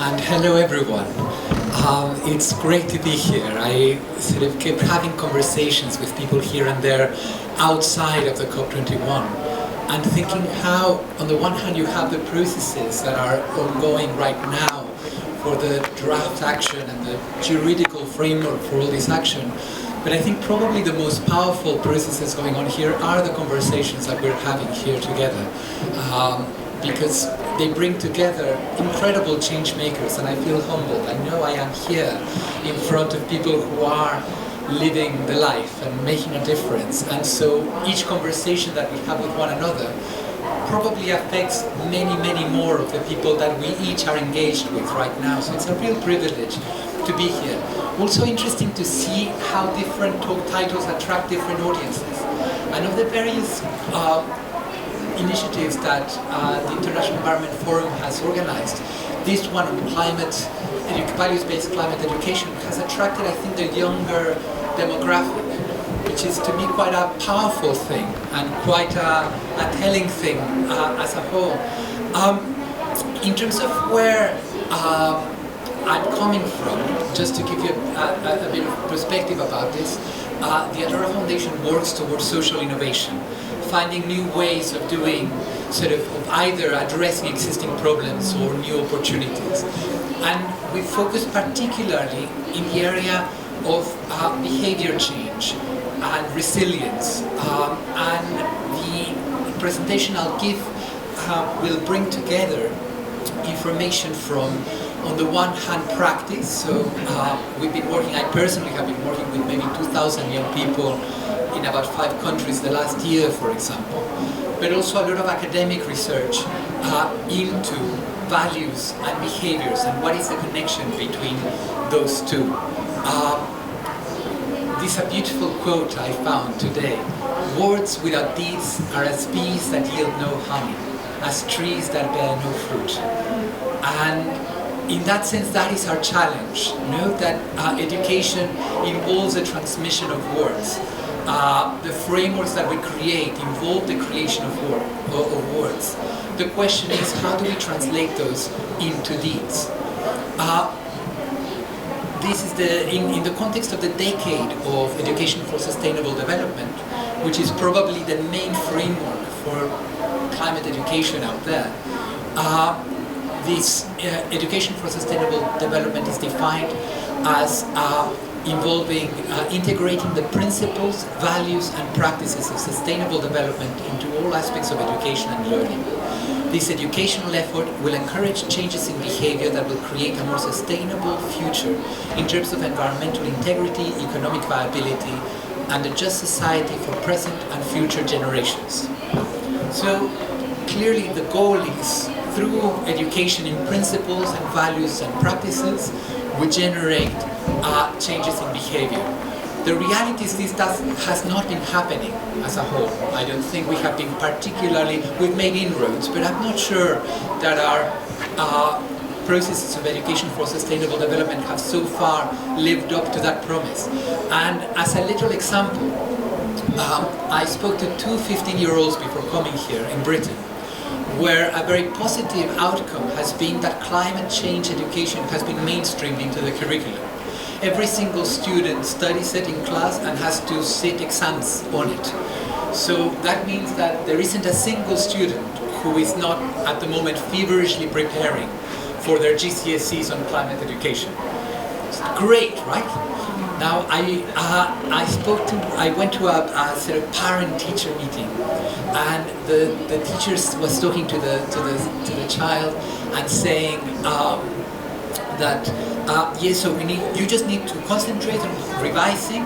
and hello everyone. It's great to be here. I sort of keep having conversations with people here and there outside of the COP21 and thinking how, on the one hand, you have the processes that are ongoing right now for the draft action and the juridical framework for all this action. But I think probably the most powerful processes going on here are the conversations that we're having here together. Because they bring together incredible change makers, and I feel humbled. I know I am here in front of people who are living the life and making a difference, and so each conversation that we have with one another probably affects many more of the people that we each are engaged with right now. So it's a real privilege to be here. Also interesting to see how different talk titles attract different audiences. And of the various initiatives that the International Environment Forum has organized, this one on values-based climate education has attracted, I think, the younger demographic, which is to me quite a powerful thing and quite a telling thing as a whole. In terms of where I'm coming from, just to give you a bit of perspective about this, the Adora Foundation works towards social innovation, finding new ways of doing, of either addressing existing problems or new opportunities. And we focus particularly in the area of behavior change and resilience. And the presentation I'll give will bring together information from, on the one hand, practice. So I personally have been working with maybe 2,000 young people in about 5 countries the last year, for example, but also a lot of academic research into values and behaviors and what is the connection between those two. This is a beautiful quote I found today. Words without deeds are as bees that yield no honey, as trees that bear no fruit. And in that sense, that is our challenge. Note that education involves the transmission of words. The frameworks that we create involve the creation of words. The question is, how do we translate those into deeds? This is in the context of the decade of education for sustainable development, which is probably the main framework for climate education out there. This education for sustainable development is defined as involving integrating the principles, values and practices of sustainable development into all aspects of education and learning. This educational effort will encourage changes in behavior that will create a more sustainable future in terms of environmental integrity, economic viability and a just society for present and future generations. So clearly the goal is, through education in principles and values and practices, we generate changes in behavior. The reality is this has not been happening as a whole. I don't think we have been we've made inroads, but I'm not sure that our processes of education for sustainable development have so far lived up to that promise. And as a little example, I spoke to 2 15-year-olds before coming here in Britain, where a very positive outcome has been that climate change education has been mainstreamed into the curriculum. Every single student studies it in class and has to sit exams on it. So that means that there isn't a single student who is not at the moment feverishly preparing for their GCSEs on climate education. It's great, right? Now I went to a sort of parent-teacher meeting, and the teacher was talking to the child and saying that yes, so you just need to concentrate on revising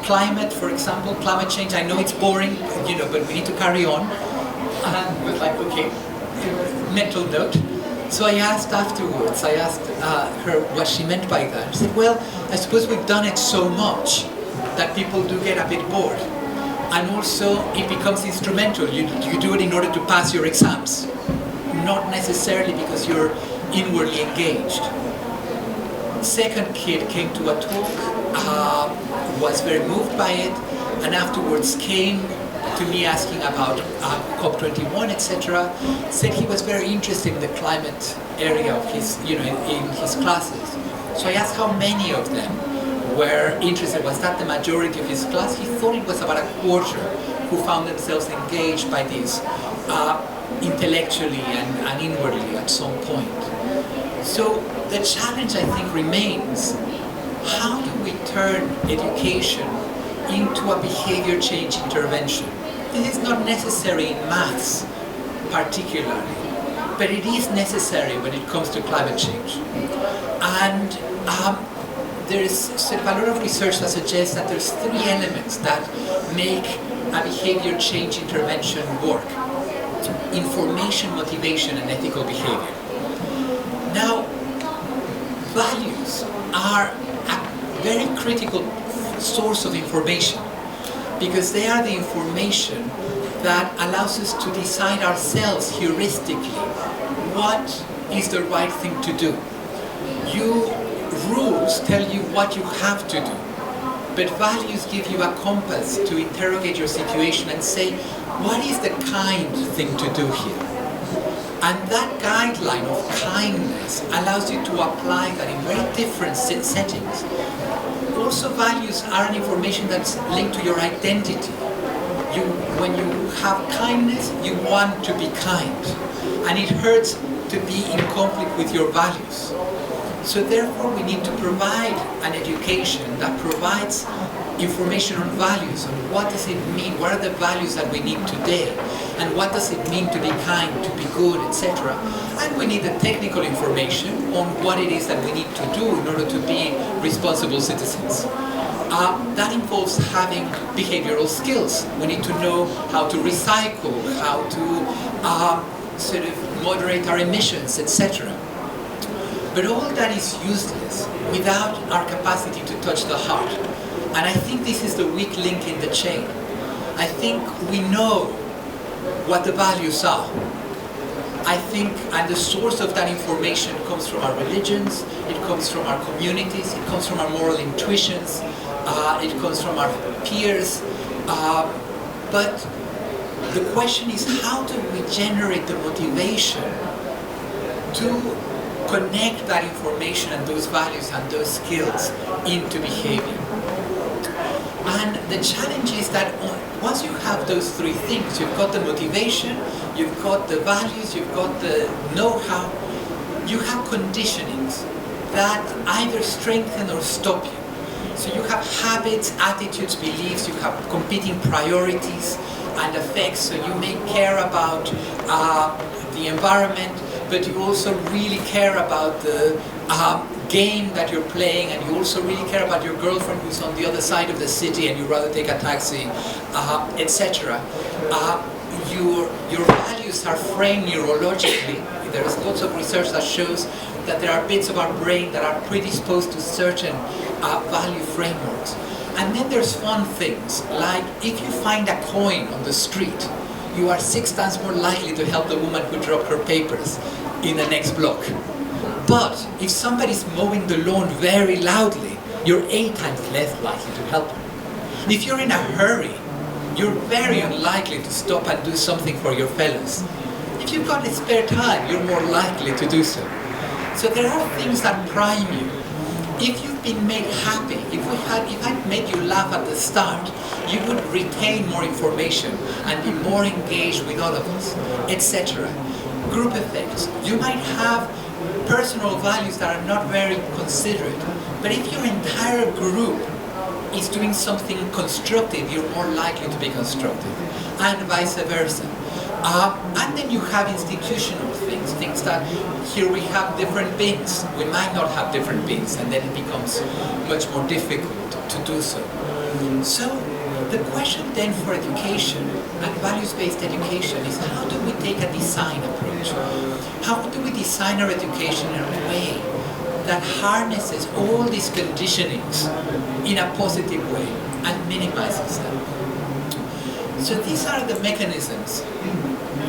climate, for example, climate change. I know it's boring, but we need to carry on. And I was like, okay, mental note. So I asked afterwards, her what she meant by that. She said, well, I suppose we've done it so much that people do get a bit bored. And also it becomes instrumental. You do it in order to pass your exams, not necessarily because you're inwardly engaged. Second kid came to a talk, was very moved by it, and afterwards came to me asking about COP21, etc. Said he was very interested in the climate area of his, in his classes. So I asked how many of them were interested. Was that the majority of his class? He thought it was about a quarter who found themselves engaged by this intellectually and inwardly at some point. So the challenge, I think, remains: how do we turn education into a behavior change intervention? This is not necessary in maths particularly, but it is necessary when it comes to climate change. And there is sort of a lot of research that suggests that there's three elements that make a behavior change intervention work: information, motivation, and ethical behavior. Now, values are a very critical source of information, because they are the information that allows us to decide ourselves heuristically what is the right thing to do. Rules tell you what you have to do, but values give you a compass to interrogate your situation and say, what is the kind thing to do here? And that guideline of kindness allows you to apply that in very different settings. Also, values are an information that's linked to your identity. When you have kindness, you want to be kind, and it hurts to be in conflict with your values. So therefore, we need to provide an education that provides information on values, on what does it mean, what are the values that we need today, and what does it mean to be kind, to be good, etc. And we need the technical information on what it is that we need to do in order to be responsible citizens. That involves having behavioral skills. We need to know how to recycle, how to sort of moderate our emissions, etc. But all that is useless without our capacity to touch the heart. And I think this is the weak link in the chain. I think we know what the values are. I think, and the source of that information comes from our religions, it comes from our communities, it comes from our moral intuitions, it comes from our peers. But the question is, how do we generate the motivation to connect that information and those values and those skills into behavior? And the challenge is that once you have those three things, you've got the motivation, you've got the values, you've got the know-how, you have conditionings that either strengthen or stop you. So you have habits, attitudes, beliefs, you have competing priorities and effects. So you may care about the environment, but you also really care about the game that you're playing, and you also really care about your girlfriend who's on the other side of the city and you'd rather take a taxi, etc. Your values are framed neurologically. There is lots of research that shows that there are bits of our brain that are predisposed to certain value frameworks. And then there's fun things, like if you find a coin on the street, you are 6 times more likely to help the woman who dropped her papers in the next block. But if somebody's mowing the lawn very loudly, you're 8 times less likely to help her. If you're in a hurry, you're very unlikely to stop and do something for your fellows. If you've got spare time, you're more likely to do so. So there are things that prime you. If you've been made happy, if I made you laugh at the start, you would retain more information and be more engaged with all of us, etc. Group effects. You might have personal values that are not very considerate, but if your entire group is doing something constructive, you're more likely to be constructive, and vice versa. And then you have institutional things that here we have different bins. We might not have different bins, and then it becomes much more difficult to do so. So the question then for education and values-based education is, how do we take a design approach? How do we design our education in a way that harnesses all these conditionings in a positive way and minimizes them? So these are the mechanisms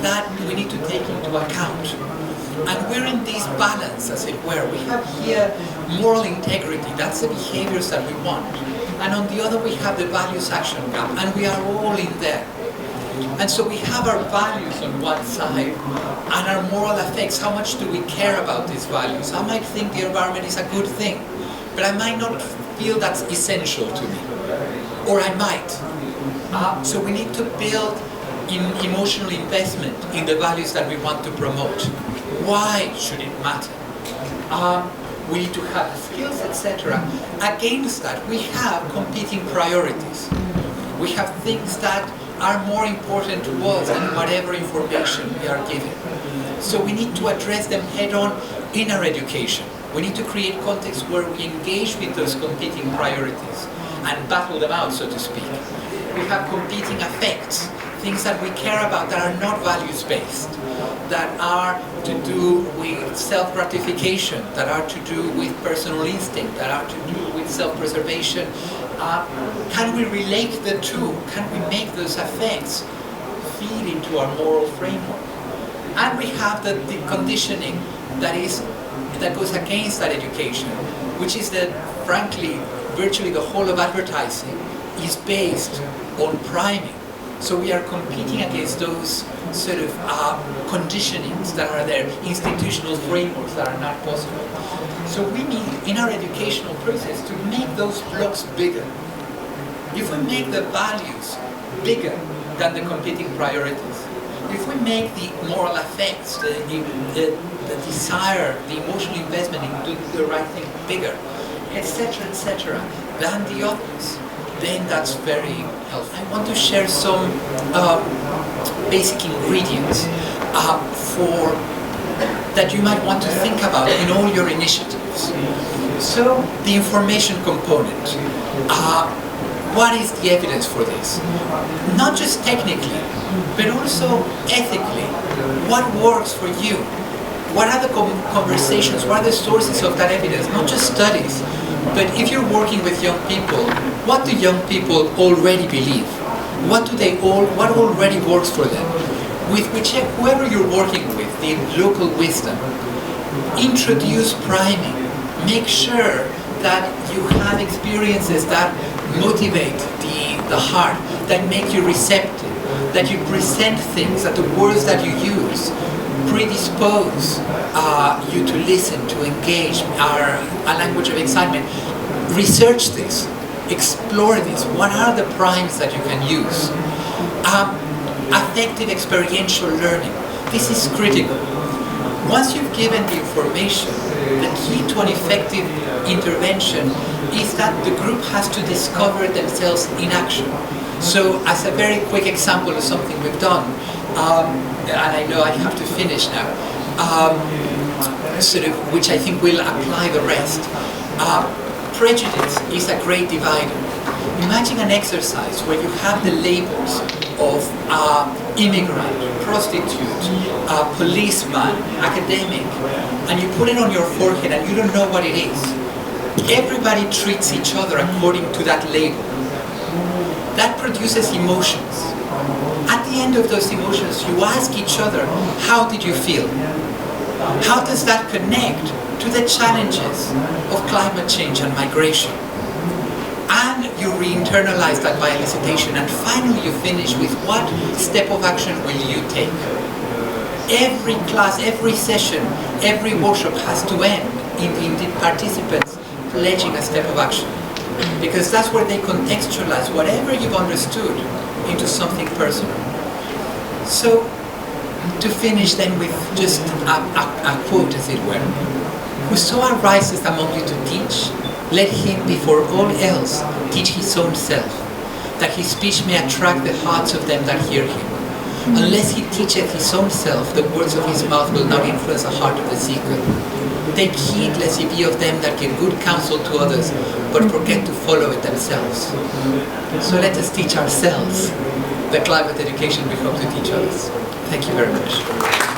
that we need to take into account. And we're in this balance, as it were. We have here moral integrity, that's the behaviors that we want. And on the other we have the values action gap, and we are all in there. And so we have our values on one side and our moral effects. How much do we care about these values? I might think the environment is a good thing, but I might not feel that's essential to me. Or I might. So we need to build emotional investment in the values that we want to promote. Why should it matter? We need to have the skills, etc. Against that, we have competing priorities. We have things that are more important to us than whatever information we are given. So we need to address them head-on in our education. We need to create contexts where we engage with those competing priorities and battle them out, so to speak. We have competing affects, things that we care about that are not values-based, that are to do with self-gratification, that are to do with personal instinct, that are to do with self-preservation. Can we relate the two? Can we make those affects feed into our moral framework? And we have the conditioning that goes against that education, which is that, frankly, virtually the whole of advertising is based on priming. So we are competing against those sort of conditionings that are there, institutional frameworks that are not possible. So we need, in our educational process, to make those blocks bigger. If we make the values bigger than the competing priorities, if we make the moral affects, the desire, the emotional investment in doing the right thing bigger, etc., than the others, then that's very helpful. I want to share some basic ingredients that you might want to think about in all your initiatives. So, the information component. What is the evidence for this? Not just technically, but also ethically. What works for you? What are the conversations? What are the sources of that evidence? Not just studies, but if you're working with young people, what do young people already believe? What already works for them? With whoever you're working with, the local wisdom, introduce priming. Make sure that you have experiences that motivate the heart, that make you receptive, that you present things, that the words that you use predispose you to listen, to engage, are a language of excitement. Research this, explore this. What are the primes that you can use? Affective experiential learning. This is critical. Once you've given the information, the key to an effective intervention is that the group has to discover themselves in action. So, as a very quick example of something we've done, and I know I have to finish now, which I think will apply the rest. Prejudice is a great divider. Imagine an exercise where you have the labels of immigrant, prostitute, policeman, academic, and you put it on your forehead and you don't know what it is. Everybody treats each other according to that label. That produces emotions. At the end of those emotions, you ask each other, how did you feel? How does that connect to the challenges of climate change and migration? And you re-internalize that by elicitation, and finally you finish with what step of action will you take? Every class, every session, every workshop has to end in the participants pledging a step of action. Because that's where they contextualize whatever you've understood into something personal. So, to finish then with just a quote, as it were. Whoso arises among you to teach, let him before all else teach his own self, that his speech may attract the hearts of them that hear him. Unless he teacheth his own self, the words of his mouth will not influence the heart of the seeker. Take heed lest he be of them that give good counsel to others, but forget to follow it themselves. So let us teach ourselves the climate education we hope to teach others. Thank you very much.